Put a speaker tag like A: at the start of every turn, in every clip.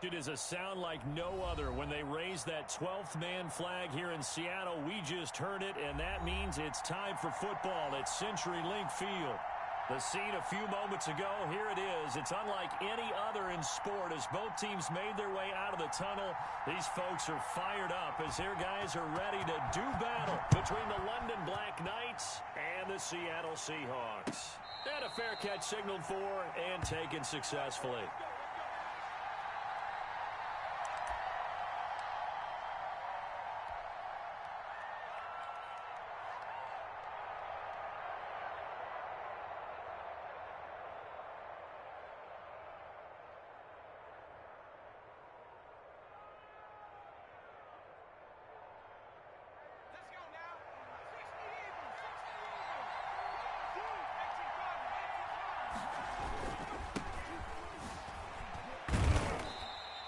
A: It is a sound like no other when they raise that 12th man flag here in Seattle. We just heard it, and that means it's time for football at CenturyLink Field. The scene a few moments ago, here it is. It's unlike any other in sport as both teams made their way out of the tunnel. These folks are fired up as their guys are ready to do battle between the London Black Knights and the Seattle Seahawks. And a fair catch signaled for and taken successfully.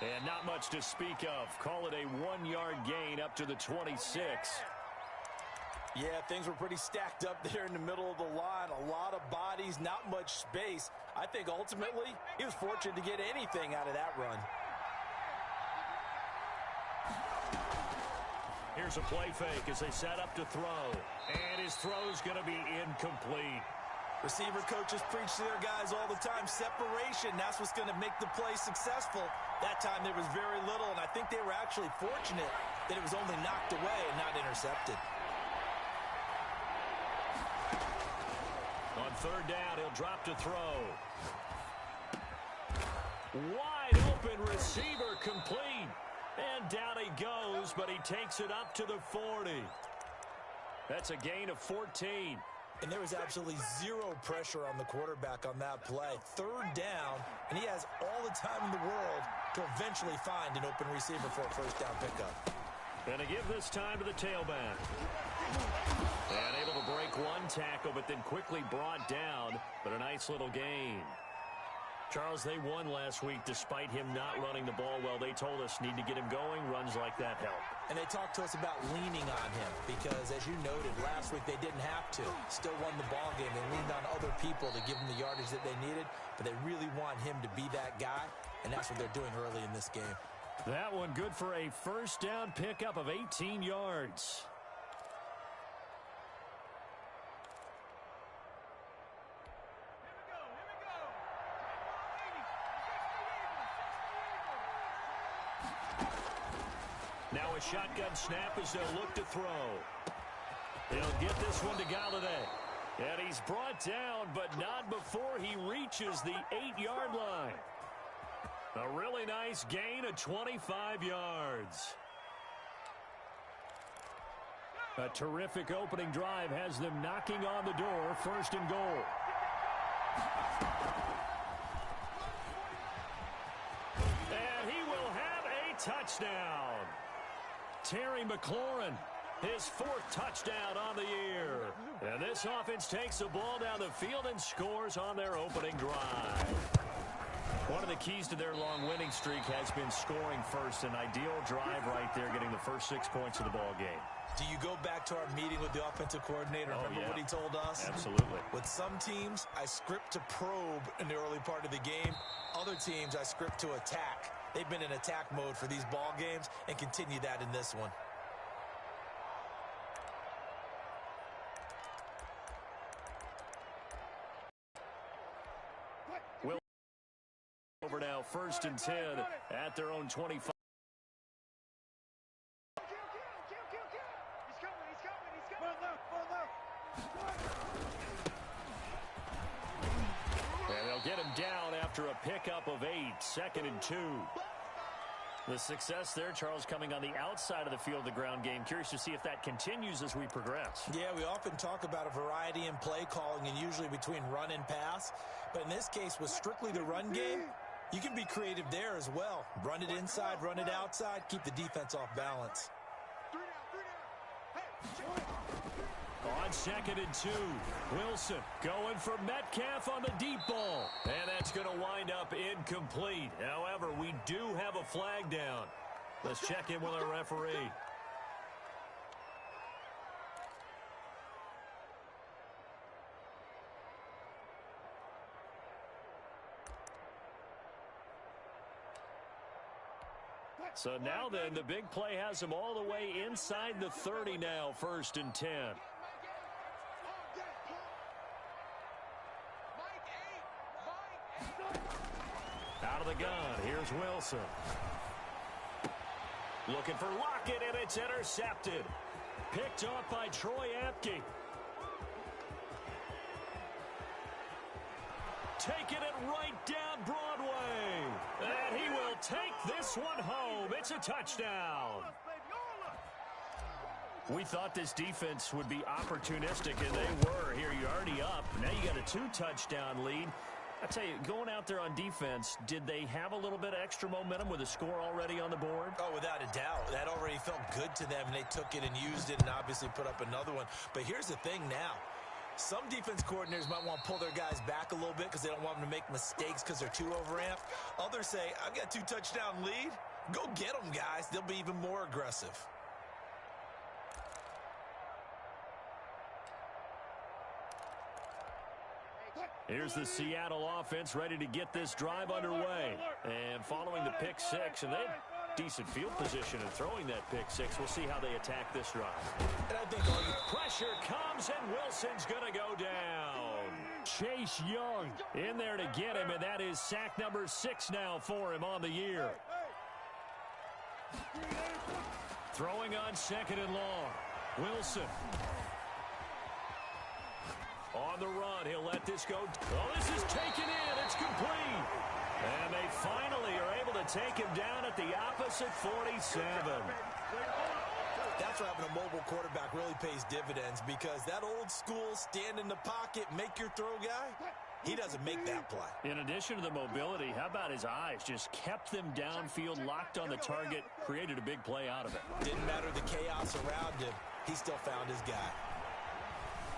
A: And not much to speak of. Call it a 1-yard gain up to the 26.
B: Yeah, things were pretty stacked up there in the middle of the line. A lot of bodies, not much space. I think ultimately he was fortunate to get anything out of that run.
A: Here's a play fake as they set up to throw. And his throw's going to be incomplete.
B: Receiver coaches preach to their guys all the time. Separation, that's what's going to make the play successful. That time there was very little, and I think they were actually fortunate that it was only knocked away and not intercepted.
A: On third down, he'll drop to throw. Wide open receiver complete. And down he goes, but he takes it up to the 40. That's a gain of 14.
B: And there was absolutely zero pressure on the quarterback on that play. Third down, and he has all the time in the world to eventually find an open receiver for a first down pickup.
A: Going to give this time to the tailback. And able to break one tackle, but then quickly brought down. But a nice little gain. Charles, they won last week despite him not running the ball well. They told us need to get him going. Runs like that help.
B: And they talked to us about leaning on him because, as you noted, last week they didn't have to. Still won the ball game. They leaned on other people to give them the yardage that they needed, but they really want him to be that guy, and that's what they're doing early in this game.
A: That one good for a first down pickup of 18 yards. Now a shotgun snap as they'll look to throw. They'll get this one to Galladay. And he's brought down, but not before he reaches the 8-yard line. A really nice gain of 25 yards. A terrific opening drive has them knocking on the door, first and goal. And he will have a touchdown. Terry McLaurin, his 4th touchdown on the year. And this offense takes the ball down the field and scores on their opening drive. One of the keys to their long winning streak has been scoring first. An ideal drive right there, getting the first 6 points of the ball game.
B: Do you go back to our meeting with the offensive coordinator? Remember what he told us?
A: Absolutely.
B: With some teams, I script to probe in the early part of the game. Other teams, I script to attack. They've been in attack mode for these ball games and continue that in this one.
A: Will over now, first and 10 at their own 25. And they'll get him down after a pickup of 8, 2nd and 2. The success there, Charles, coming on the outside of the field, the ground game. Curious to see if that continues as we progress.
B: Yeah, we often talk about a variety in play calling and usually between run and pass. But in this case, with strictly the run game, you can be creative there as well. Run it inside, run it outside, keep the defense off balance.
A: On 2nd and 2, Wilson going for Metcalf on the deep ball. And that's going to wind up incomplete. However, we do have a flag down. Let's check in with our referee. So now then, the big play has them all the way inside the 30 now, 1st and 10. Out of the gun, here's Wilson. Looking for Lockett, and it's intercepted. Picked off by Troy Apke. Taking it right down Broadway. And he will take this one home. It's a touchdown. We thought this defense would be opportunistic, and they were. Here, you're already up. Now you got a 2-touchdown lead. I tell you, going out there on defense, did they have a little bit of extra momentum with a score already on the board?
B: Oh, without a doubt. That already felt good to them, and they took it and used it and obviously put up another one. But here's the thing now. Some defense coordinators might want to pull their guys back a little bit because they don't want them to make mistakes because they're too overamped. Others say, I've got a 2-touchdown lead. Go get them, guys. They'll be even more aggressive.
A: Here's the Seattle offense ready to get this drive underway. And following the pick six, and they have decent field position in throwing that pick six. We'll see how they attack this drive.
B: And I think
A: pressure comes, and Wilson's going to go down. Chase Young in there to get him, and that is sack number 6 now for him on the year. Throwing on 2nd and long. Wilson. On the run, he'll let this go. Oh, this is taken in. It's complete. And they finally are able to take him down at the opposite 47.
B: That's where having a mobile quarterback really pays dividends, because that old school stand in the pocket, make your throw guy, he doesn't make that play.
A: In addition to the mobility, how about his eyes? Just kept them downfield, locked on the target, created a big play out of it.
B: Didn't matter the chaos around him. He still found his guy.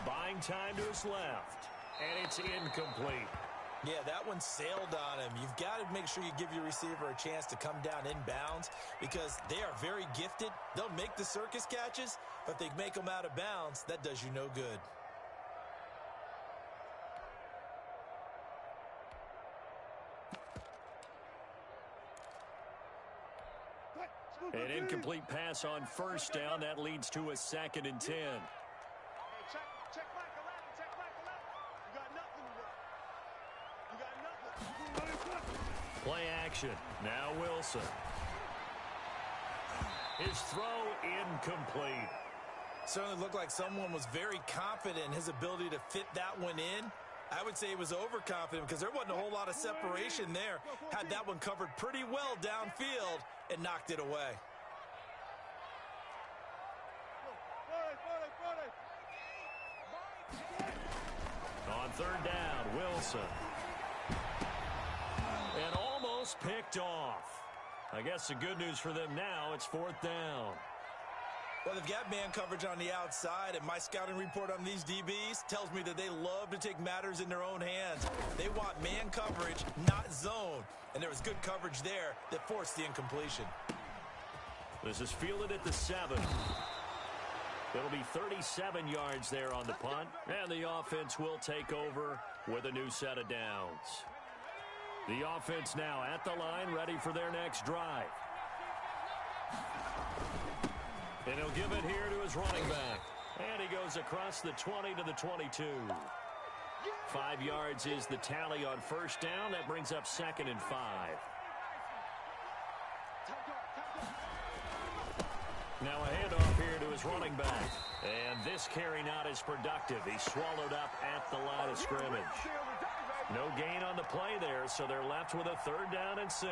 A: Buying time to his left, and it's incomplete.
B: Yeah, that one sailed on him. You've got to make sure you give your receiver a chance to come down inbounds, because they are very gifted. They'll make the circus catches, but if they make them out of bounds, that does you no good.
A: An incomplete pass on 1st down. That leads to a 2nd and 10. Play action. Now Wilson. His throw incomplete.
B: Certainly looked like someone was very confident in his ability to fit that one in. I would say he was overconfident because there wasn't a whole lot of separation there. Had that one covered pretty well downfield and knocked it away.
A: On 3rd down, Wilson. And almost picked off. I guess the good news for them now, it's 4th down.
B: Well, they've got man coverage on the outside, and my scouting report on these DBs tells me that they love to take matters in their own hands. They want man coverage, not zone. And there was good coverage there that forced the incompletion.
A: This is fielded at the 7. It'll be 37 yards there on the punt, and the offense will take over with a new set of downs. The offense now at the line, ready for their next drive. And he'll give it here to his running back. And he goes across the 20 to the 22. 5 yards is the tally on 1st down. That brings up 2nd and 5. Now a handoff here to his running back. And this carry not as productive. He's swallowed up at the line of scrimmage. No gain on the play there, so they're left with a 3rd down and 6.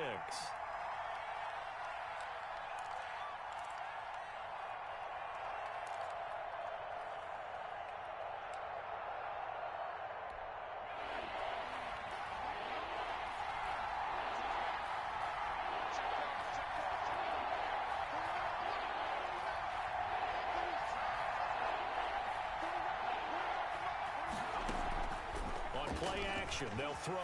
A: Play action, they'll throw.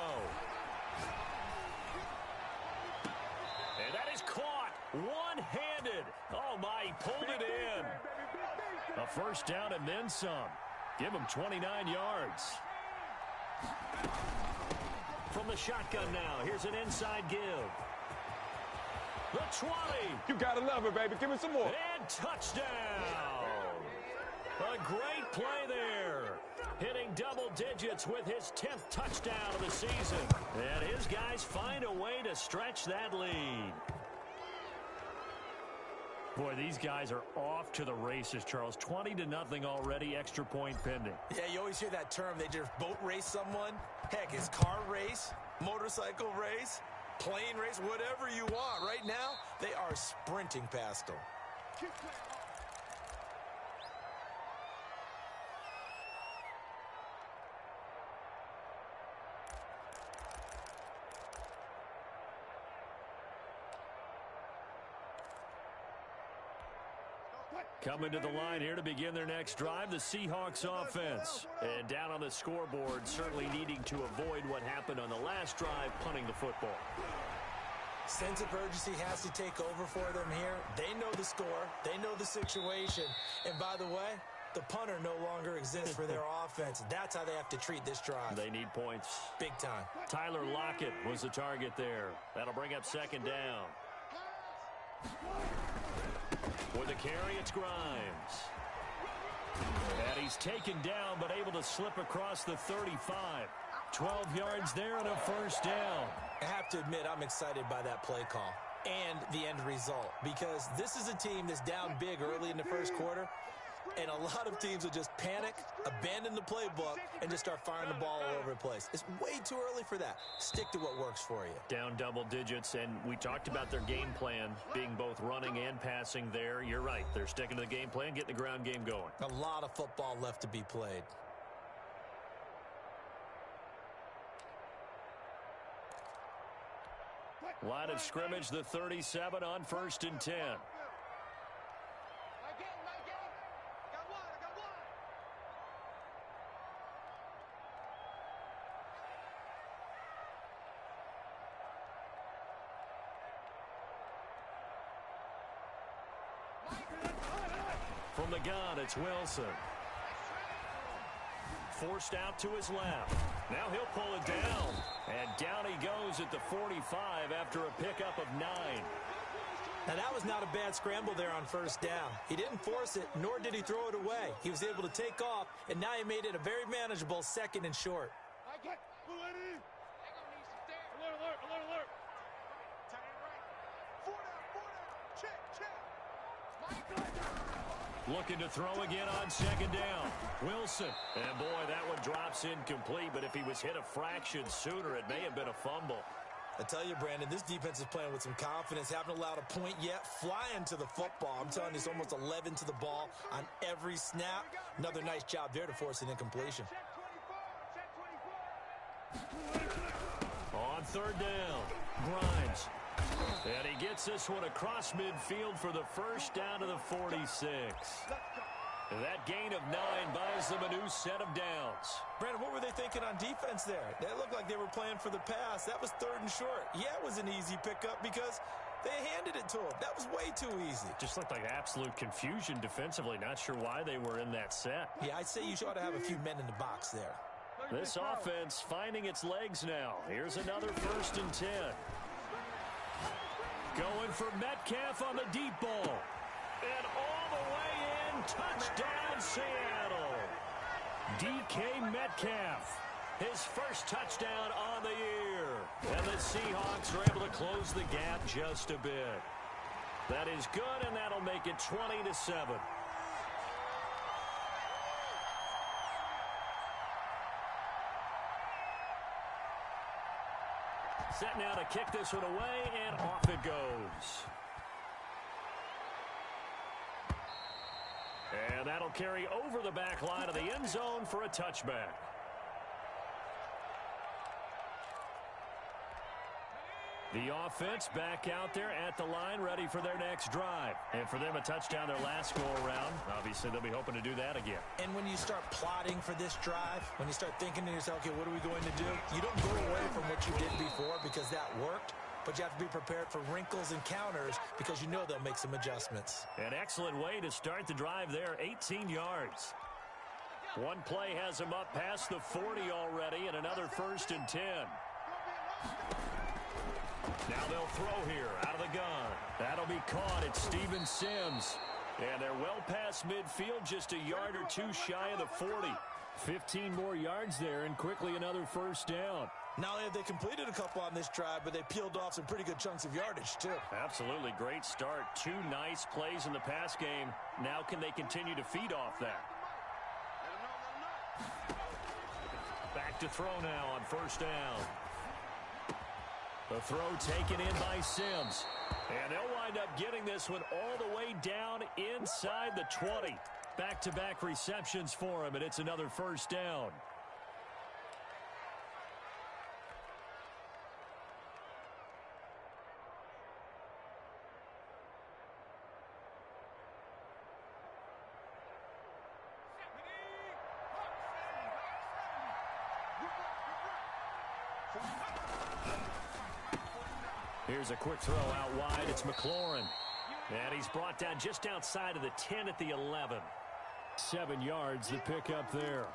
A: And that is caught one-handed. Oh my, he pulled it in. A 1st down and then some. Give him 29 yards. From the shotgun now, here's an inside give. The 20.
C: You gotta love it, baby. Give me some more.
A: And touchdown. A great play there. Hitting double digits with his 10th touchdown of the season. And his guys find a way to stretch that lead. Boy, these guys are off to the races, Charles. 20-0 already, extra point pending.
B: Yeah, you always hear that term. They just boat race someone. Heck, it's car race, motorcycle race, plane race, whatever you want. Right now, they are sprinting past them.
A: Coming to the line here to begin their next drive, the Seahawks offense. And down on the scoreboard, certainly needing to avoid what happened on the last drive, punting the football.
B: Sense of urgency has to take over for them here. They know the score. They know the situation. And by the way, the punter no longer exists for their offense. That's how they have to treat this drive.
A: They need points.
B: Big time.
A: Tyler Lockett was the target there. That'll bring up second down. For the carry, it's Grimes. And he's taken down, but able to slip across the 35. 12 yards there and a first down.
B: I have to admit, I'm excited by that play call and the end result, because this is a team that's down big early in the first quarter, and a lot of teams will just panic, abandon the playbook, and just start firing the ball all over the place. It's way too early for that. Stick to what works for you.
A: Down double digits, and we talked about their game plan being both running and passing there. You're right. They're sticking to the game plan, getting the ground game going.
B: A lot of football left to be played.
A: Line of scrimmage, the 37 on 1st and 10. From the gun, it's Wilson. Forced out to his left. Now he'll pull it down. And down he goes at the 45 after a pickup of 9.
B: Now that was not a bad scramble there on first down. He didn't force it, nor did he throw it away. He was able to take off, and now he made it a very manageable 2nd and short.
A: Looking to throw again on 2nd down. Wilson. And boy, that one drops incomplete, but if he was hit a fraction sooner, it may have been a fumble.
B: I tell you, Brandon, this defense is playing with some confidence. Haven't allowed a point yet. Flying to the football. I'm telling you, it's almost 11 to the ball on every snap. Another nice job there to force an incompletion.
A: On 3rd down, Grimes. And he gets this one across midfield for the first down to the 46. That gain of 9 buys them a new set of downs.
B: Brandon, what were they thinking on defense there? That looked like they were playing for the pass. That was 3rd and short. Yeah, it was an easy pickup because they handed it to him. That was way too easy.
A: Just looked like absolute confusion defensively. Not sure why they were in that set.
B: Yeah, I'd say you ought to have a few men in the box there.
A: This offense finding its legs now. Here's another 1st and 10. Going for Metcalf on the deep ball. And all the way in, touchdown Seattle. DK Metcalf, his first touchdown on the year. And the Seahawks are able to close the gap just a bit. That is good, and that'll make it 20-7. Set now to kick this one away, and off it goes. And that'll carry over the back line of the end zone for a touchback. The offense back out there at the line, ready for their next drive. And for them, a touchdown their last go-around. Obviously, they'll be hoping to do that again.
B: And when you start plotting for this drive, when you start thinking to yourself, okay, what are we going to do? You don't go away from what you did before because that worked, but you have to be prepared for wrinkles and counters because you know they'll make some adjustments.
A: An excellent way to start the drive there, 18 yards. One play has him up past the 40 already, and another 1st and 10. Now they'll throw here out of the gun. That'll be caught. It's Steven Sims. And they're well past midfield, just a yard or two shy of the 40. 15 more yards there, and quickly another first down.
B: Not only have they completed a couple on this drive, but they peeled off some pretty good chunks of yardage, too.
A: Absolutely great start. 2 nice plays in the pass game. Now can they continue to feed off that? Back to throw now on first down. The throw taken in by Sims. And they'll wind up getting this one all the way down inside the 20. Back-to-back receptions for him, and it's another first down. Here's a quick throw out wide. It's McLaurin. And he's brought down just outside of the 10 at the 11. 7 yards to pick up there.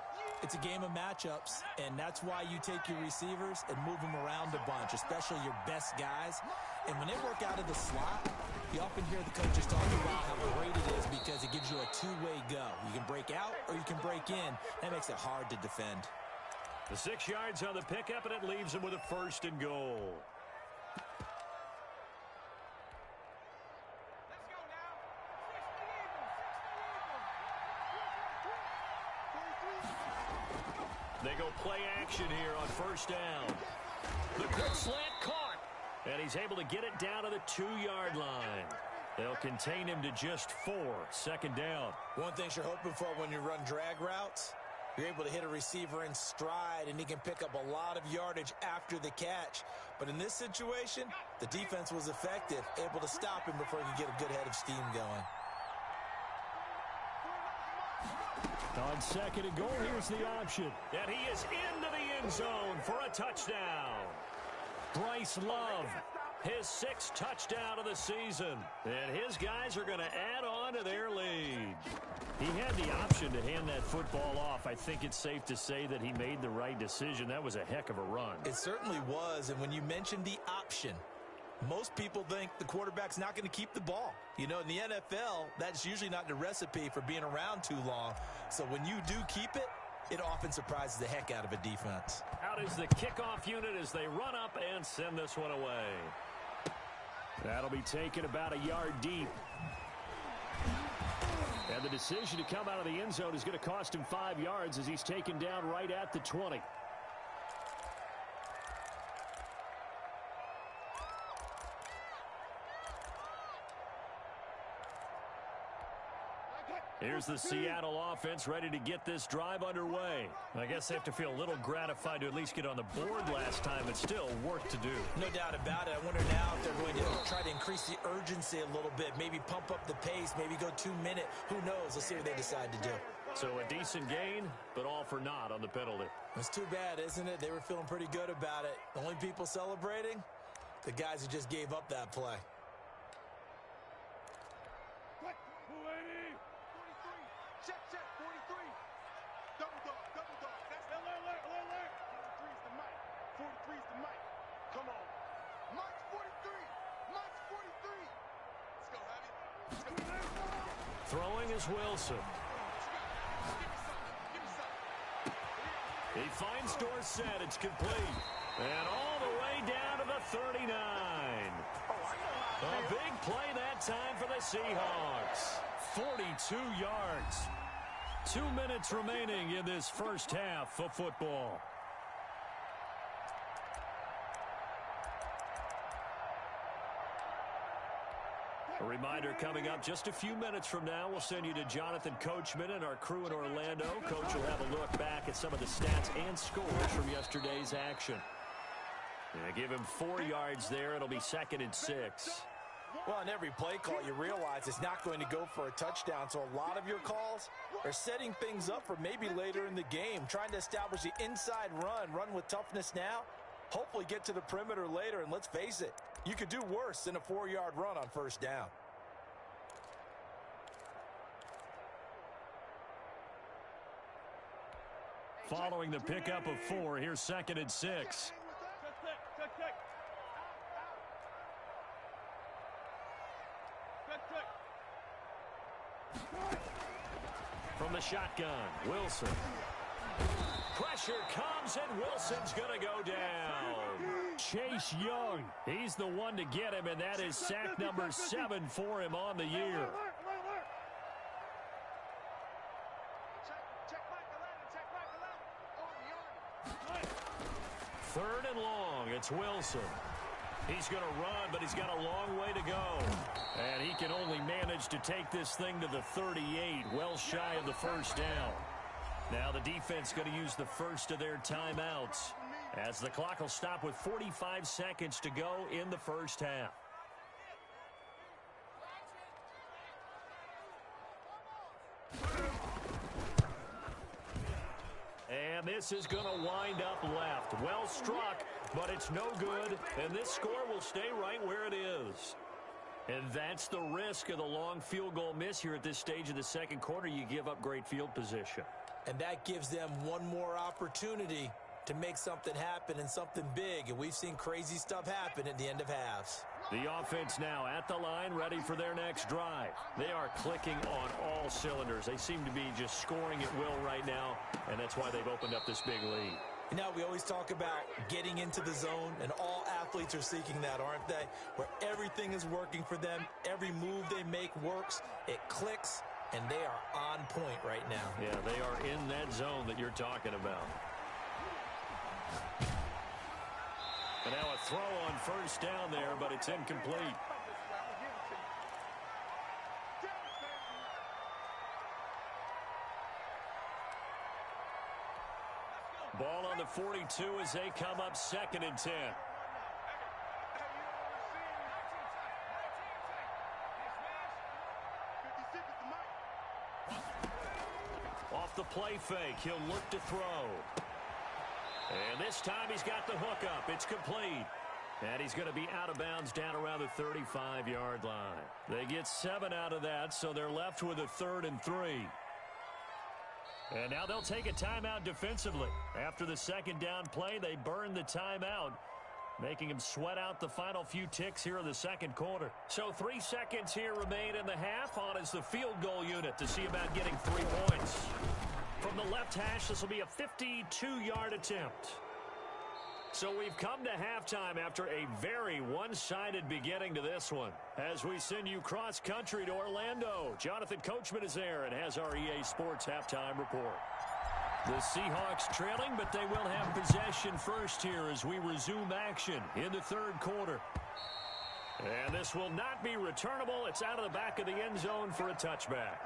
B: It's a game of matchups, and that's why you take your receivers and move them around a bunch, especially your best guys. And when they work out of the slot, you often hear the coaches talking about how great it is because it gives you a two-way go. You can break out or you can break in. That makes it hard to defend.
A: The 6 yards on the pickup, and it leaves him with a first and goal. They go play action here on first down. The quick slant caught. And he's able to get it down to the 2-yard line. They'll contain him to just 4. Second down.
B: One thing you're hoping for when you run drag routes, you're able to hit a receiver in stride, and he can pick up a lot of yardage after the catch. But in this situation, the defense was effective, able to stop him before he could get a good head of steam going.
A: On second and goal, here's the option. And he is into the end zone for a touchdown. Bryce Love, his 6th touchdown of the season. And his guys are going to add on to their lead. He had the option to hand that football off. I think it's safe to say that he made the right decision. That was a heck of a run.
B: It certainly was. And when you mentioned the option, most people think the quarterback's not going to keep the ball. You know, in the NFL, that's usually not the recipe for being around too long. So when you do keep it, it often surprises the heck out of a defense.
A: Out is the kickoff unit as they run up and send this one away. That'll be taken about a yard deep. And the decision to come out of the end zone is going to cost him 5 yards as he's taken down right at the 20. Here's the Seattle offense ready to get this drive underway. I guess they have to feel a little gratified to at least get on the board last time, but still work to do.
B: No doubt about it. I wonder now if they're going to try to increase the urgency a little bit, maybe pump up the pace, maybe go 2-minute. Who knows? Let's see what they decide to do.
A: So a decent gain, but all for naught on the penalty.
B: It's too bad, isn't it? They were feeling pretty good about it. The only people celebrating, the guys who just gave up that play.
D: Check, 43. Double dog. That's alert. 43's the mic. 43's the mic. Come on. Mike's 43. Mike's 43. Let's go, Javi. Let's go.
A: Throwing is Wilson.
D: Give me something.
A: He finds Dorsett. It's complete. And all the way down to the 39. A big play that time for the Seahawks. 42 yards. 2 minutes remaining in this first half of football. A reminder coming up just a few minutes from now, we'll send you to Jonathan Coachman and our crew in Orlando. Coach will have a look back at some of the stats and scores from yesterday's action. Give him 4 yards there. It'll be 2nd and 6.
B: Well, on every play call, you realize it's not going to go for a touchdown. So a lot of your calls are setting things up for maybe later in the game, trying to establish the inside run with toughness now, hopefully get to the perimeter later. And let's face it, you could do worse than a 4-yard run on first down.
A: Following the pickup of 4, here's 2nd and 6. From the shotgun, Wilson. Pressure comes, and Wilson's going to go down. Chase Young, he's the one to get him, and that is sack number 7 for him on the year. Third and long, it's Wilson. He's going to run, but he's got a long way to go. And he can only manage to take this thing to the 38, well shy of the first down. Now the defense going to use the first of their timeouts, as the clock will stop with 45 seconds to go in the first half. And this is going to wind up left. Well struck, but it's no good, and this score will stay right where it is. And that's the risk of the long field goal miss here at this stage of the second quarter. You give up great field position.
B: And that gives them one more opportunity to make something happen and something big. And we've seen crazy stuff happen at the end of halves.
A: The offense now at the line, ready for their next drive. They are clicking on all cylinders. They seem to be just scoring at will right now, and that's why they've opened up this big lead.
B: You know, we always talk about getting into the zone, and all athletes are seeking that, aren't they? Where everything is working for them, every move they make works, it clicks, and they are on point right now.
A: Yeah, they are in that zone that you're talking about. And now a throw on first down there, but it's incomplete. Ball on the 42 as they come up 2nd and 10. Off the play fake, he'll look to throw. And this time he's got the hook up. It's complete. And he's going to be out of bounds down around the 35-yard line. They get 7 out of that, so they're left with a 3rd and 3. And now they'll take a timeout defensively. After the second down play, they burn the timeout, making them sweat out the final few ticks here in the second quarter. So 3 seconds here remain in the half. On is the field goal unit to see about getting 3 points. From the left hash, this will be a 52-yard attempt. So we've come to halftime after a very one-sided beginning to this one. As we send you cross-country to Orlando, Jonathan Coachman is there and has our EA Sports halftime report. The Seahawks trailing, but they will have possession first here as we resume action in the third quarter. And this will not be returnable. It's out of the back of the end zone for a touchback.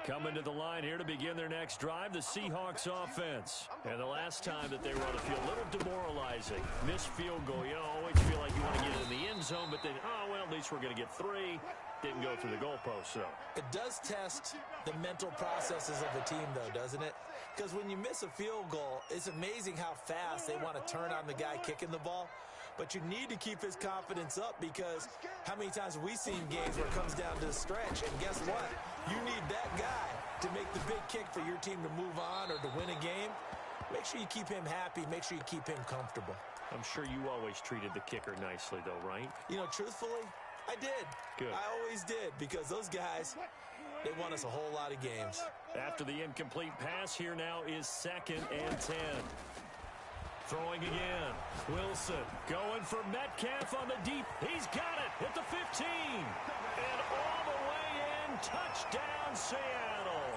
A: Coming to the line here to begin their next drive, the Seahawks offense. And the last time that they were on the field, a little demoralizing. Missed field goal. You always feel like you want to get it in the end zone, but then, oh, well, at least we're going to get 3. Didn't go through the goalpost, though.
B: It does test the mental processes of a team, though, doesn't it? Because when you miss a field goal, it's amazing how fast they want to turn on the guy kicking the ball. But you need to keep his confidence up, because how many times have we seen games where it comes down to the stretch, and guess what? You need that guy to make the big kick for your team to move on or to win a game. Make sure you keep him happy. Make sure you keep him comfortable.
A: I'm sure you always treated the kicker nicely, though, right?
B: You know, truthfully, I did.
A: Good.
B: I always did, because those guys, they won us a whole lot of games.
A: After the incomplete pass, here now is 2nd and 10. Throwing again. Wilson going for Metcalf on the deep. He's got it at the 15. And all the way in. Touchdown, Seattle.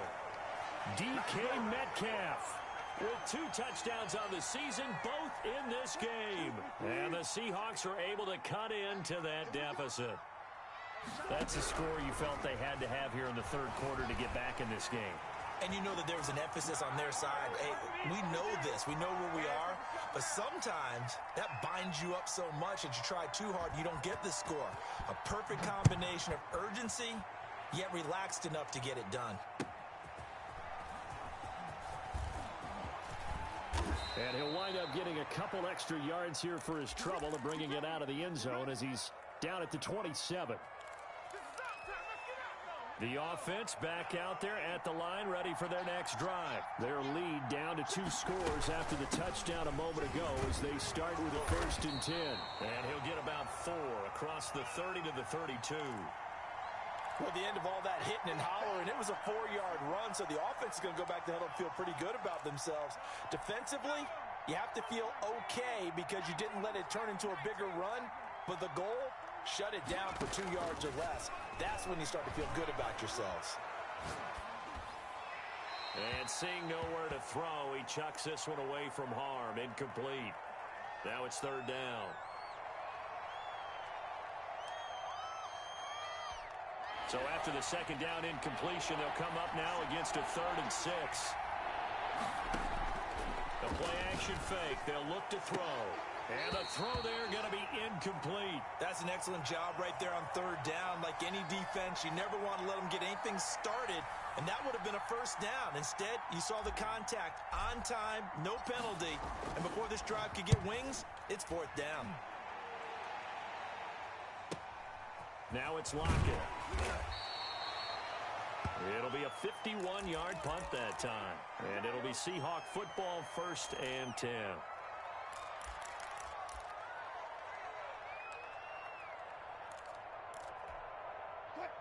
A: DK Metcalf with 2 touchdowns on the season, both in this game. And the Seahawks are able to cut into that deficit. That's a score you felt they had to have here in the third quarter to get back in this game.
B: And you know that there was an emphasis on their side. Hey, we know this. We know where we are. But sometimes that binds you up so much that you try too hard, you don't get the score. A perfect combination of urgency, yet relaxed enough to get it done.
A: And he'll wind up getting a couple extra yards here for his trouble and bringing it out of the end zone as he's down at the 27. The offense back out there at the line, ready for their next drive. Their lead down to 2 scores after the touchdown a moment ago as they start with a 1st and 10. And he'll get about 4 across the 30 to the 32.
B: Well, the end of all that hitting and hollering, it was a 4-yard run, so the offense is going to go back to the huddle and feel pretty good about themselves. Defensively, you have to feel okay because you didn't let it turn into a bigger run, but the goal, shut it down for 2 yards or less. That's when you start to feel good about yourselves.
A: And seeing nowhere to throw, he chucks this one away from harm. Incomplete. Now it's 3rd down. So after the 2nd down incompletion, they'll come up now against a 3rd and 6. The play action fake. They'll look to throw. And the throw there going to be incomplete.
B: That's an excellent job right there on 3rd down. Like any defense, you never want to let them get anything started, and that would have been a 1st down. Instead, you saw the contact on time, no penalty, and before this drive could get wings, it's 4th down.
A: Now it's Lockett. It'll be a 51-yard punt that time, and it'll be Seahawk football, 1st and 10.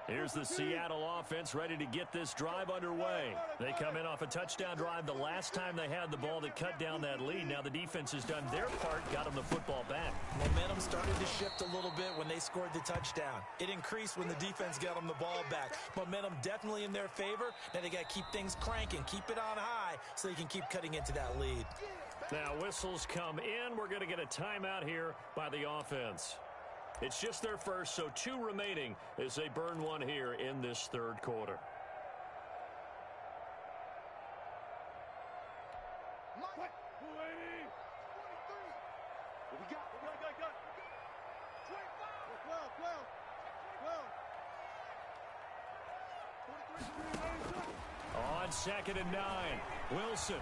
A: Here's the Seattle offense ready to get this drive underway. They come in off a touchdown drive the last time they had the ball to cut down that lead. Now the defense has done their part, got them the football back.
B: Momentum started to shift a little bit when they scored the touchdown. It increased when the defense got them the ball back. Momentum definitely in their favor. Now they got to keep things cranking, keep it on high so they can keep cutting into that lead.
A: Now whistles come in. We're going to get a timeout here by the offense. It's just their first, so 2 remaining as they burn one here in this 3rd quarter.
D: What? 280. 23. What we got? 25. 12. 43.
A: On 2nd and 9, Wilson.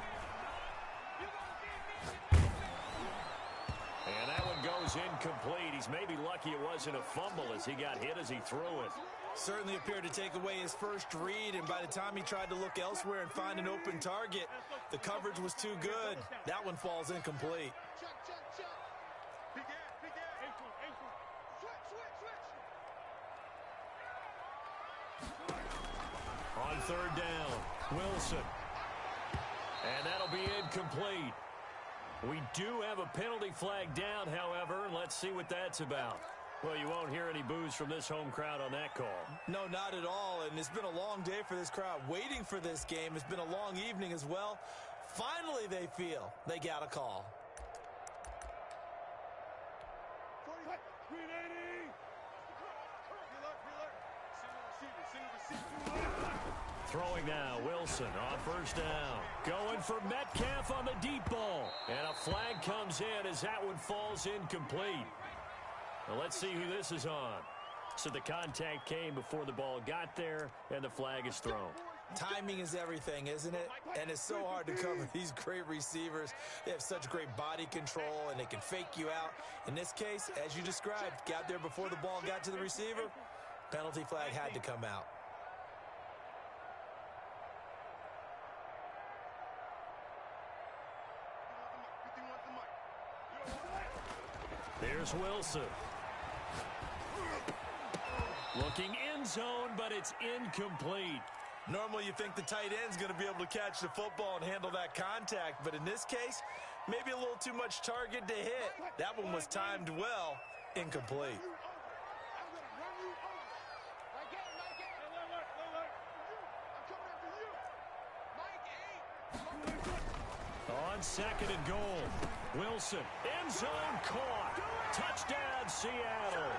A: And that one goes incomplete. He's maybe lucky it wasn't a fumble as he got hit as he threw it.
B: Certainly appeared to take away his first read, and by the time he tried to look elsewhere and find an open target, the coverage was too good. That one falls incomplete.
D: Check. Big ass. Switch.
A: On 3rd down, Wilson. And that'll be incomplete. We do have a penalty flag down, however, and let's see what that's about. Well, you won't hear any boos from this home crowd on that call.
B: No, not at all, and it's been a long day for this crowd waiting for this game. It's been a long evening as well. Finally, they feel they got a call.
D: 380.
A: Throwing now, Wilson on 1st down. Going for Metcalf on the deep ball. And a flag comes in as that one falls incomplete. Well, let's see who this is on. So the contact came before the ball got there, and the flag is thrown.
B: Timing is everything, isn't it? And it's so hard to cover these great receivers. They have such great body control, and they can fake you out. In this case, as you described, got there before the ball got to the receiver. Penalty flag had to come out.
A: There's Wilson. Looking end zone, but it's incomplete.
B: Normally you think the tight end's going to be able to catch the football and handle that contact, but in this case, maybe a little too much target to hit. That one was timed well, incomplete.
A: On 2nd and goal, Wilson, end zone caught. Touchdown, Seattle.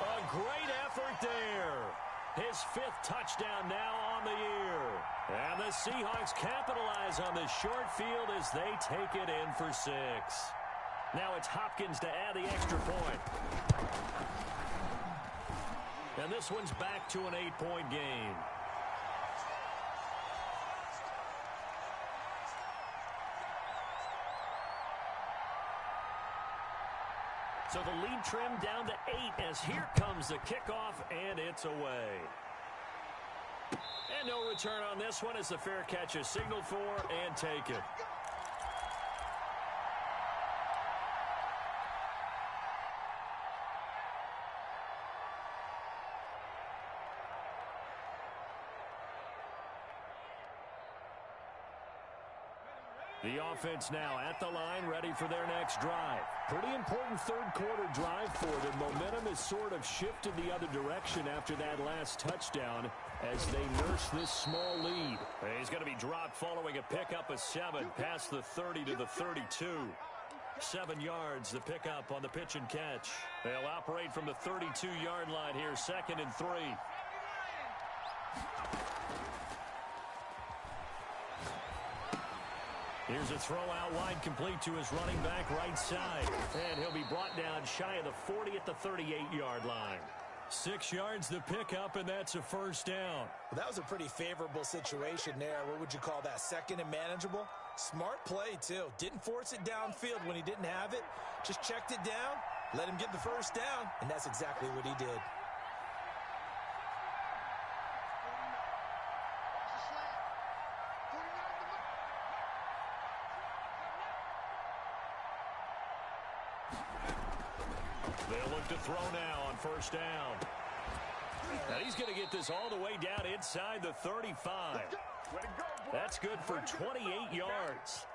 A: A great effort there. His 5th touchdown now on the year. And the Seahawks capitalize on this short field as they take it in for 6. Now it's Hopkins to add the extra point. And this one's back to an 8-point game. So the lead trimmed down to 8 as here comes the kickoff, and it's away. And no return on this one as the fair catch is signaled for and taken. The offense now at the line, ready for their next drive. Pretty important third quarter drive for them. Momentum has sort of shifted the other direction after that last touchdown as they nurse this small lead. He's going to be dropped following a pickup of 7 past the 30 to the 32. 7 yards, the pickup on the pitch and catch. They'll operate from the 32-yard line here, 2nd and 3. Here's a throw out wide, complete to his running back right side. And he'll be brought down shy of the 40 at the 38-yard line. 6 yards the pickup, and that's a first down.
B: Well, that was a pretty favorable situation there. What would you call that? 2nd and manageable? Smart play, too. Didn't force it downfield when he didn't have it. Just checked it down, let him get the first down, and that's exactly what he did.
A: They'll look to throw now on first down. Now he's going to get this all the way down inside the 35. That's good for 28 yards.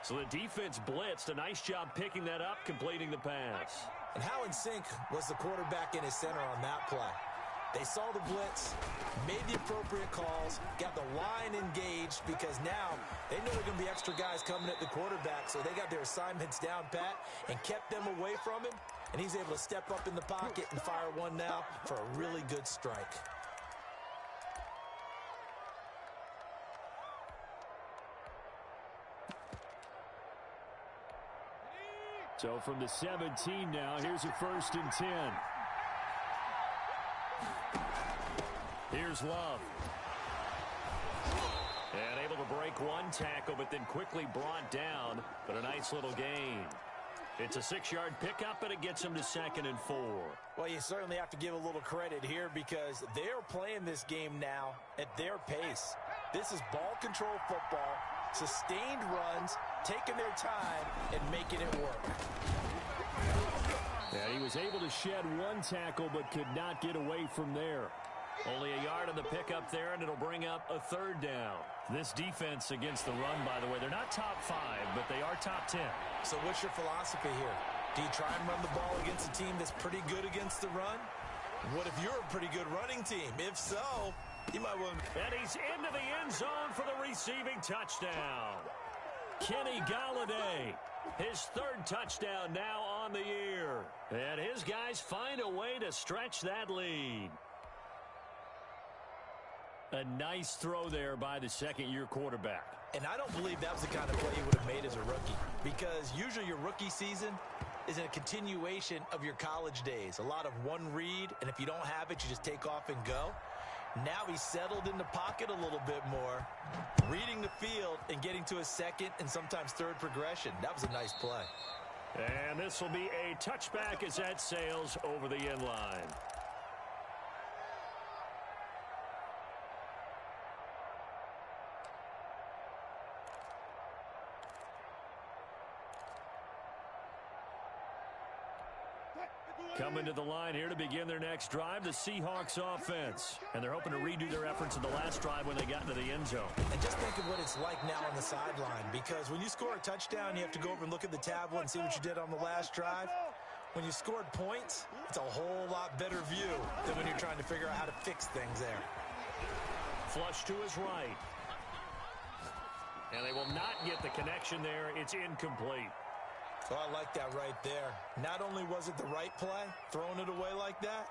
A: So the defense blitzed. A nice job picking that up, completing the pass.
B: And how in sync was the quarterback in his center on that play? They saw the blitz, made the appropriate calls, got the line engaged because now they know there are going to be extra guys coming at the quarterback, so they got their assignments down pat and kept them away from him, and he's able to step up in the pocket and fire one now for a really good strike.
A: So from the 17 now, here's a 1st and 10. Here's Love. And able to break one tackle, but then quickly brought down. But a nice little gain. It's a 6-yard pickup, and it gets him to 2nd and 4.
B: Well, you certainly have to give a little credit here because they're playing this game now at their pace. This is ball control football, sustained runs, taking their time, and making it work.
A: Yeah, he was able to shed one tackle, but could not get away from there. Only a yard on the pickup there, and it'll bring up a 3rd down. This defense against the run, by the way, they're not top 5, but they are top 10.
B: So what's your philosophy here? Do you try and run the ball against a team that's pretty good against the run? What if you're a pretty good running team? If so, you might want to...
A: And he's into the end zone for the receiving touchdown. Kenny Golladay, his 3rd touchdown now on the year. And his guys find a way to stretch that lead. A nice throw there by the 2nd-year quarterback.
B: And I don't believe that was the kind of play you would have made as a rookie, because usually your rookie season is a continuation of your college days. A lot of one read, and if you don't have it, you just take off and go. Now he's settled in the pocket a little bit more, reading the field and getting to a 2nd and sometimes 3rd progression. That was a nice play.
A: And this will be a touchback as that sails over the end line. Coming to the line here to begin their next drive, the Seahawks offense. And they're hoping to redo their efforts in the last drive when they got into the end zone.
B: And just think of what it's like now on the sideline, because when you score a touchdown, you have to go over and look at the tablet and see what you did on the last drive. When you scored points, it's a whole lot better view than when you're trying to figure out how to fix things there.
A: Flush to his right. And they will not get the connection there. It's incomplete.
B: So I like that right there. Not only was it the right play, throwing it away like that,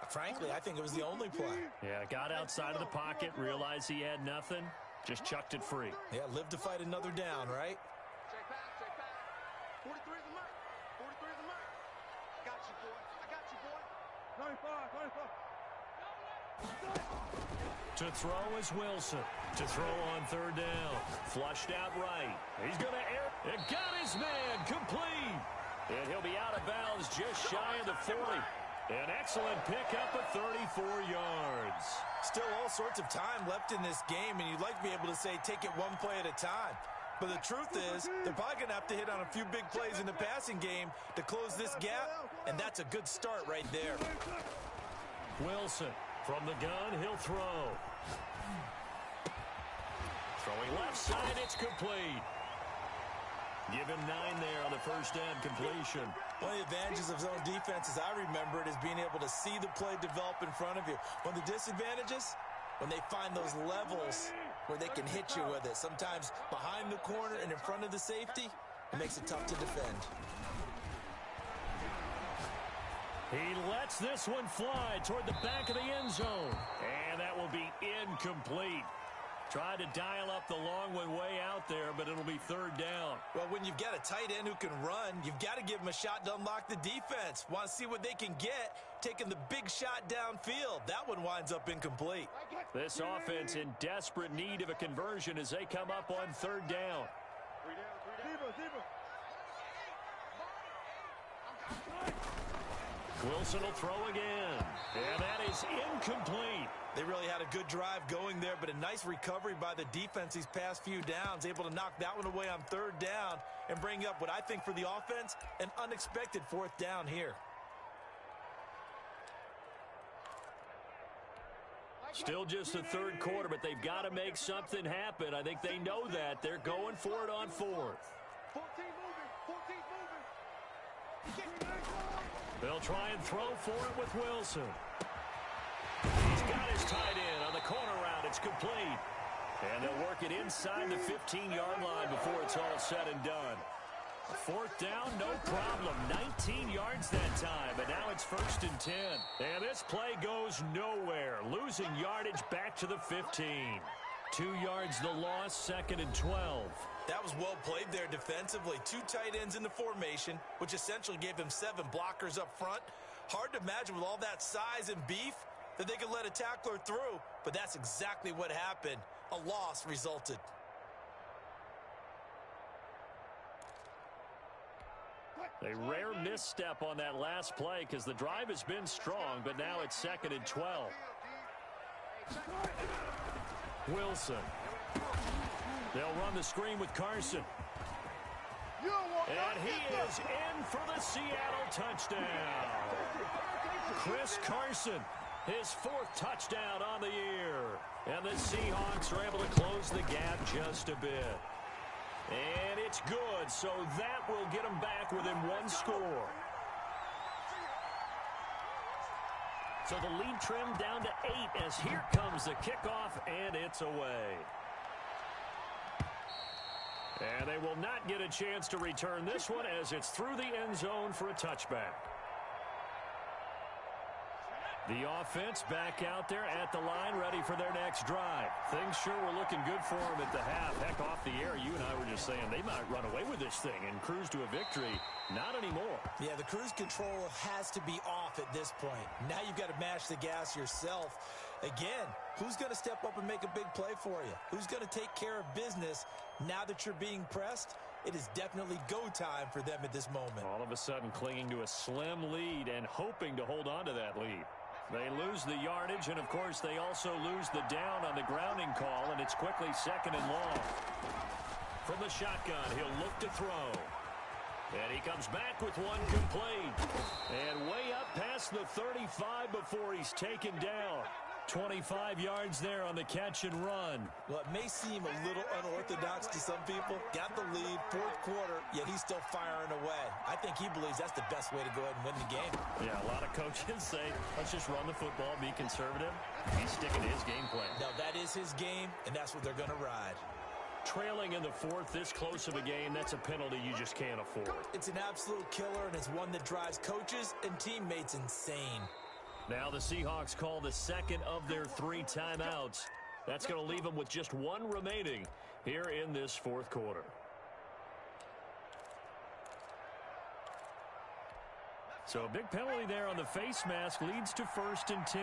B: frankly, I think it was the only play.
A: Yeah, got outside of the pocket, realized he had nothing, just chucked it free.
B: Yeah, live to fight another down, right?
D: Check back, check back. 43 is the mic. 43 is the mic. Got you, boy. I got you, boy. 95, 95.
A: To throw is Wilson. To throw on 3rd down. Flushed out right. He's going to air. It got his man complete. And he'll be out of bounds just shy of the 40. An excellent pickup of 34 yards.
B: Still all sorts of time left in this game, and you'd like to be able to say take it one play at a time. But the truth is, they're probably going to have to hit on a few big plays in the passing game to close this gap, and that's a good start right there.
A: Wilson from the gun, he'll throw. Throwing left side, it's complete. Give him 9 there on the first down completion.
B: One of the advantages of zone defense, as I remember it, is being able to see the play develop in front of you. One of the disadvantages, when they find those levels where they can hit you with it. Sometimes behind the corner and in front of the safety, it makes it tough to defend.
A: He lets this one fly toward the back of the end zone. And that will be incomplete. Tried to dial up the long one way out there, but it'll be third down.
B: Well, when you've got a tight end who can run, you've got to give him a shot to unlock the defense. Want to see what they can get, taking the big shot downfield. That one winds up incomplete.
A: This offense in desperate need of a conversion as they come up on third down. Wilson will throw again. And that is incomplete.
B: They really had a good drive going there, but a nice recovery by the defense these past few downs, able to knock that one away on third down and bring up what I think for the offense, an unexpected fourth down here.
A: Still just the third quarter, but they've got to make something happen. I think they know that. They're going for it on fourth.
D: 14 moving.
A: They'll try and throw for it with Wilson. He's got his tight end on the corner route. It's complete. And they'll work it inside the 15-yard line before it's all said and done. Fourth down, no problem. 19 yards that time, but now it's 1st and 10. And this play goes nowhere. Losing yardage back to the 15. 2 yards the loss, 2nd and 12.
B: That was well played there defensively. 2 tight ends in the formation, which essentially gave him 7 blockers up front. Hard to imagine with all that size and beef that they could let a tackler through, but that's exactly what happened. A loss resulted.
A: A rare misstep on that last play because the drive has been strong, but now it's 2nd and 12. Wilson. They'll run the screen with Carson. And he is in for the Seattle touchdown. Chris Carson, his 4th touchdown on the year. And the Seahawks are able to close the gap just a bit. And it's good, so that will get them back within 1 score. So the lead trimmed down to 8 as here comes the kickoff, and it's away. And they will not get a chance to return this one as it's through the end zone for a touchback. The offense back out there at the line, ready for their next drive. Things sure were looking good for them at the half. Heck, off the air, you and I were just saying they might run away with this thing and cruise to a victory. Not anymore.
B: Yeah, the cruise control has to be off at this point. Now you've got to mash the gas yourself. Again, who's going to step up and make a big play for you? Who's going to take care of business now that you're being pressed? It is definitely go time for them at this moment.
A: All of a sudden clinging to a slim lead and hoping to hold on to that lead. They lose the yardage, and, of course, they also lose the down on the grounding call, and it's quickly 2nd and long. From the shotgun, he'll look to throw. And he comes back with one complete. And way up past the 35 before he's taken down. 25 yards there on the catch and run.
B: Well, it may seem a little unorthodox to some people. Got the lead, 4th quarter, yet he's still firing away. I think he believes that's the best way to go ahead and win the game.
A: Yeah, a lot of coaches say, let's just run the football, be conservative. He's sticking to his game plan.
B: Now, that is his game, and that's what they're going to ride.
A: Trailing in the 4th, this close of a game, that's a penalty you just can't afford.
B: It's an absolute killer, and it's one that drives coaches and teammates insane.
A: Now the Seahawks call the 2nd of their 3 timeouts. That's going to leave them with just 1 remaining here in this 4th quarter. So a big penalty there on the face mask leads to 1st and 10.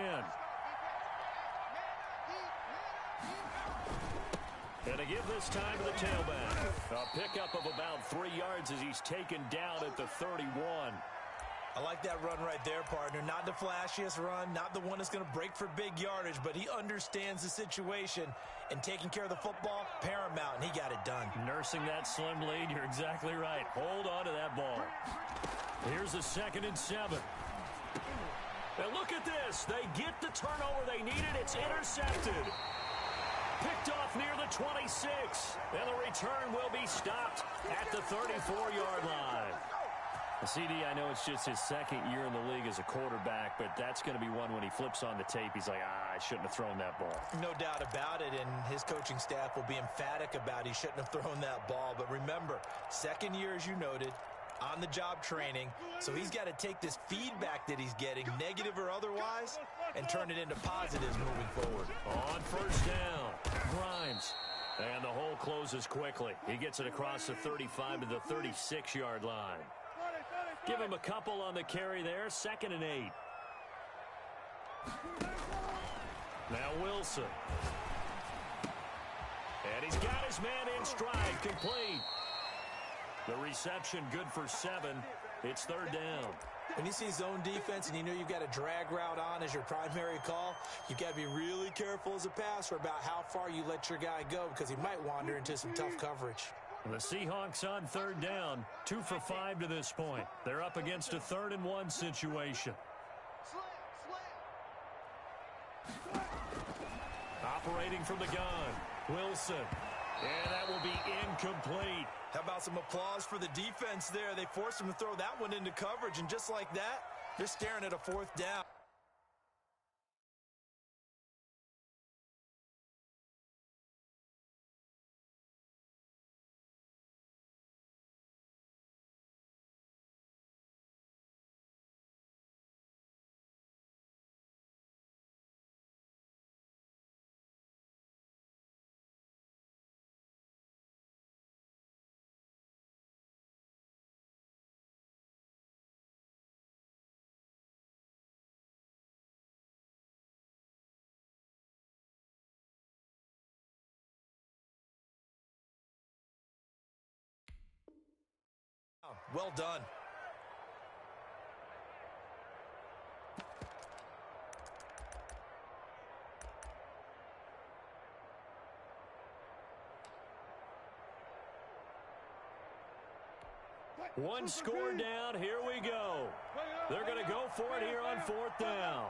A: And to give this time to the tailback. A pickup of about 3 yards as he's taken down at the 31.
B: I like that run right there, partner. Not the flashiest run, not the one that's going to break for big yardage, but he understands the situation, and taking care of the football, paramount, and he got it done.
A: Nursing that slim lead, you're exactly right. Hold on to that ball. Here's a 2nd and 7. And look at this. They get the turnover they needed. It's intercepted. Picked off near the 26. And the return will be stopped at the 34-yard line. CD, I know it's just his 2nd year in the league as a quarterback, but that's going to be one when he flips on the tape. He's like, I shouldn't have thrown that ball.
B: No doubt about it, and his coaching staff will be emphatic about he shouldn't have thrown that ball. But remember, 2nd year, as you noted, on-the-job training, so he's got to take this feedback that he's getting, negative or otherwise, and turn it into positives moving forward.
A: On 1st down, Grimes. And the hole closes quickly. He gets it across the 35 to the 36-yard line. Give him a couple on the carry there. 2nd and 8. Now Wilson. And he's got his man in stride, complete. The reception good for 7. It's 3rd down.
B: When you see zone defense and you know you've got a drag route on as your primary call, you've got to be really careful as a passer about how far you let your guy go because he might wander into some tough coverage.
A: The Seahawks on 3rd down, 2 for 5 to this point. They're up against a 3rd and 1 situation. Operating from the gun, Wilson. And that will be incomplete.
B: How about some applause for the defense there? They forced him to throw that one into coverage, and just like that, they're staring at a 4th down. Well done.
A: One score down. Here we go. They're going to go for it here on 4th down.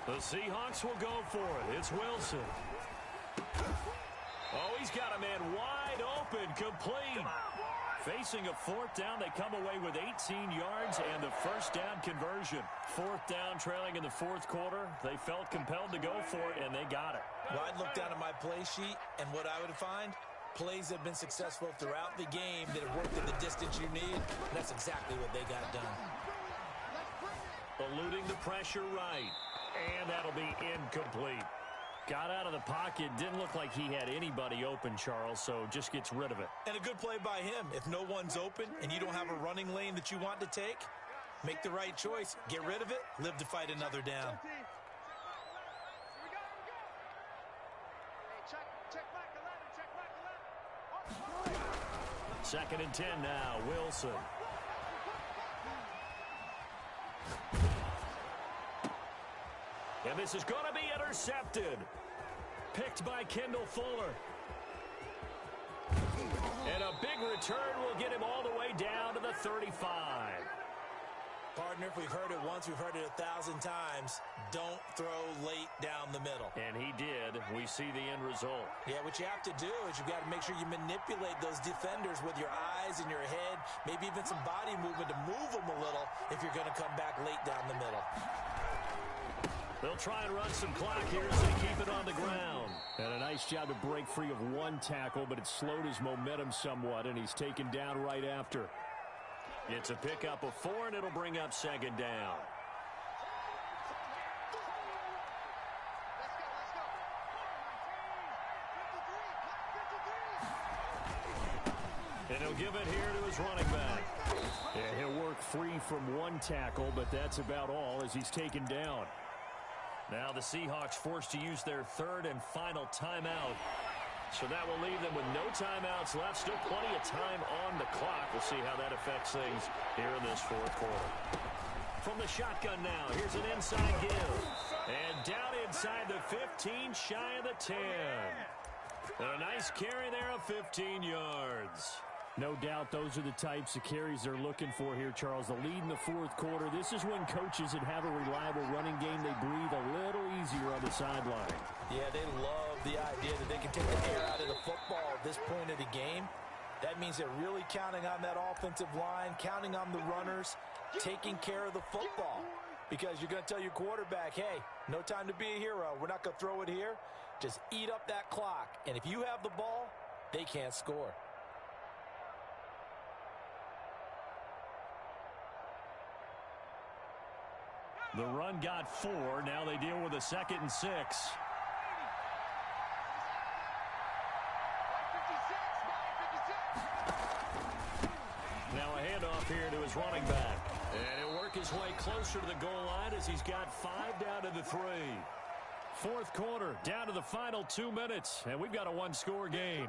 A: The Seahawks will go for it. It's Wilson. Oh, he's got a man wide open, complete. Facing a 4th down, they come away with 18 yards and the 1st down conversion. 4th down, trailing in the 4th quarter. They felt compelled to go for it, and they got it.
B: Well, I'd look down at my play sheet, and what I would find, plays that have been successful throughout the game that have worked in the distance you need. That's exactly what they got done.
A: Eluding the pressure right, and that'll be incomplete. Got out of the pocket, didn't look like he had anybody open, Charles, so just gets rid of it.
B: And a good play by him. If no one's open and you don't have a running lane that you want to take, make the right choice. Get rid of it, live to fight another down.
A: 2nd and 10 now, Wilson. And this is going to be intercepted. Picked by Kendall Fuller. And a big return will get him all the way down to the 35.
B: Partner, if we've heard it once, we've heard it 1,000 times. Don't throw late down the middle.
A: And he did. We see the end result.
B: Yeah, what you have to do is you've got to make sure you manipulate those defenders with your eyes and your head, maybe even some body movement to move them a little if you're going to come back late down the middle.
A: They'll try and run some clock here as they keep it on the ground. And a nice job to break free of one tackle, but it slowed his momentum somewhat, and he's taken down right after. It's a pickup of 4, and it'll bring up 2nd down. And he'll give it here to his running back. And he'll work free from one tackle, but that's about all as he's taken down. Now the Seahawks forced to use their 3rd and final timeout. So that will leave them with no timeouts left. Still plenty of time on the clock. We'll see how that affects things here in this fourth quarter. From the shotgun now, here's an inside give. And down inside the 15, shy of the 10. A nice carry there of 15 yards.
E: No doubt those are the types of carries they're looking for here, Charles. The lead in the fourth quarter. This is when coaches that have a reliable running game, they breathe a little easier on the sideline.
B: Yeah, they love the idea that they can take the air out of the football at this point of the game. That means they're really counting on that offensive line, counting on the runners, taking care of the football. Because you're going to tell your quarterback, hey, no time to be a hero. We're not going to throw it here. Just eat up that clock. And if you have the ball, they can't score.
A: The run got 4. Now they deal with a 2nd and 6. Now a handoff here to his running back. And he'll work his way closer to the goal line as he's got 5 down to the 3. Fourth quarter, down to the final 2 minutes. And we've got a one-score game.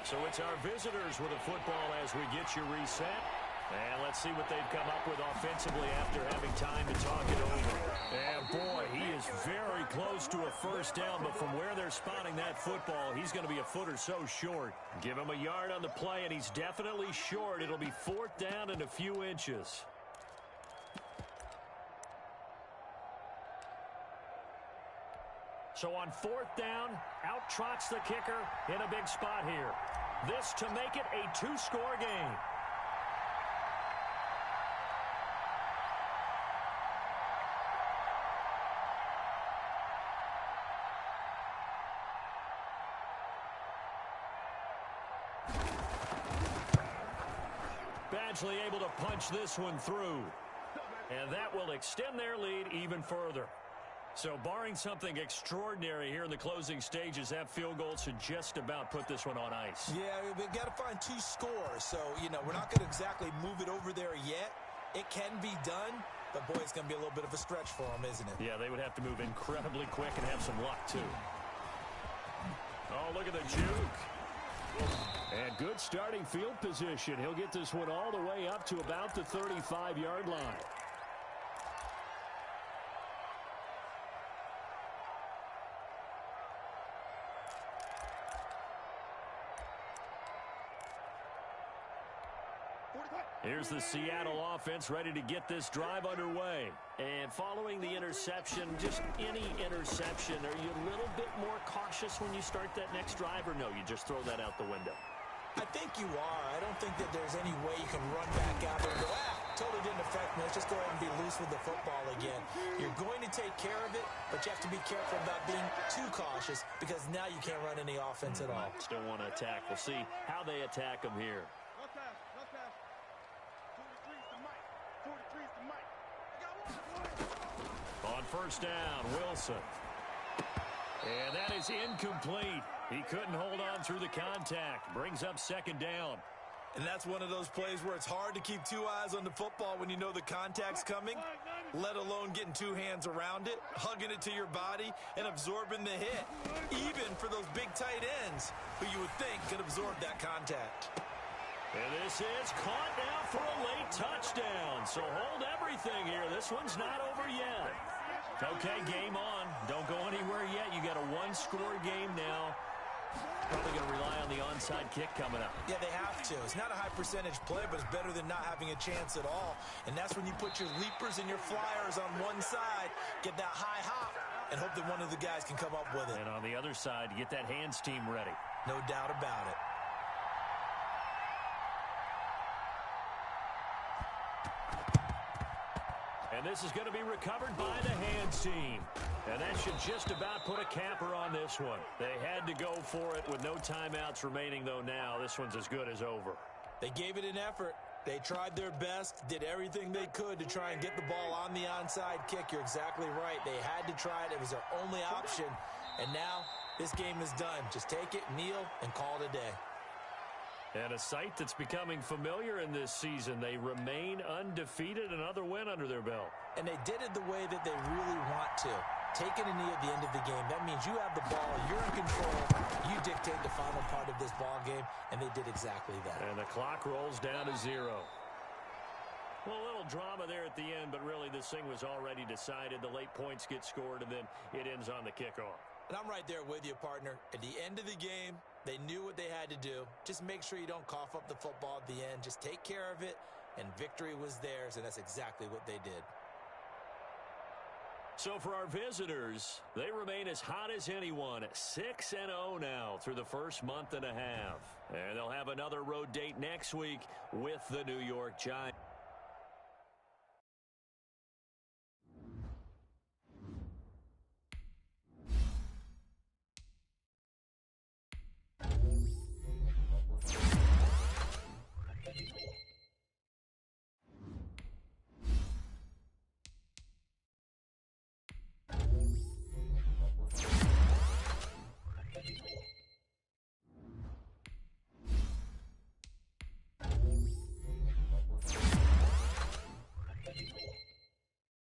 A: So it's our visitors with a football as we get you reset. And let's see what they've come up with offensively after having time to talk it over. And boy, he is very close to a first down, but from where they're spotting that football, he's going to be a foot or so short. Give him a yard on the play, and he's definitely short. It'll be 4th down and a few inches. So on 4th down, out trots the kicker in a big spot here. This to make it a 2-score game. Badgley able to punch this one through. And that will extend their lead even further. So barring something extraordinary here in the closing stages, that field goal should just about put this one on ice.
B: Yeah, we've got to find 2 scores. So, we're not going to exactly move it over there yet. It can be done, but boy, it's going to be a little bit of a stretch for them, isn't it?
A: Yeah, they would have to move incredibly quick and have some luck, too. Oh, look at the juke. And good starting field position. He'll get this one all the way up to about the 35-yard line. Here's the Seattle offense ready to get this drive underway. And following the interception, just any interception, are you a little bit more cautious when you start that next drive, or no, you just throw that out the window?
B: I think you are. I don't think that there's any way you can run back out there and go, totally didn't affect me. Let's just go ahead and be loose with the football again. You're going to take care of it, but you have to be careful about being too cautious because now you can't run any offense at all.
A: Still want to attack. We'll see how they attack them here. On first down, Wilson. And that is incomplete. He couldn't hold on through the contact. Brings up 2nd down.
B: And that's one of those plays where it's hard to keep 2 eyes on the football when you know the contact's coming, let alone getting 2 hands around it, hugging it to your body, and absorbing the hit. Even for those big tight ends who you would think could absorb that contact.
A: And this is caught now for a late touchdown. So hold everything here. This one's not over yet. Okay, game on. Don't go anywhere yet. You got a 1-score game now. Probably going to rely on the onside kick coming up.
B: Yeah, they have to. It's not a high percentage play, but it's better than not having a chance at all. And that's when you put your leapers and your flyers on one side, get that high hop, and hope that one of the guys can come up with it.
A: And on the other side, get that hands team ready.
B: No doubt about it.
A: And this is going to be recovered by the hands team. And that should just about put a capper on this one. They had to go for it with no timeouts remaining, though now. This one's as good as over.
B: They gave it an effort. They tried their best, did everything they could to try and get the ball on the onside kick. You're exactly right. They had to try it. It was their only option. And now This game is done. Just take it, kneel, and call it a day.
A: And a sight that's becoming familiar in this season. They remain undefeated, another win under their belt.
B: And they did it the way that they really want to. Taking a knee at the end of the game, that means you have the ball, you're in control, you dictate the final part of this ball game, and they did exactly that.
A: And the clock rolls down to 0. Well, a little drama there at the end, but really this thing was already decided. The late points get scored, and then it ends on the kickoff.
B: And I'm right there with you, partner. At the end of the game, they knew what they had to do. Just make sure you don't cough up the football at the end. Just take care of it, and victory was theirs, and that's exactly what they did.
A: So for our visitors, they remain as hot as anyone, 6-0 now through the first month and a half. And they'll have another road date next week with the New York Giants.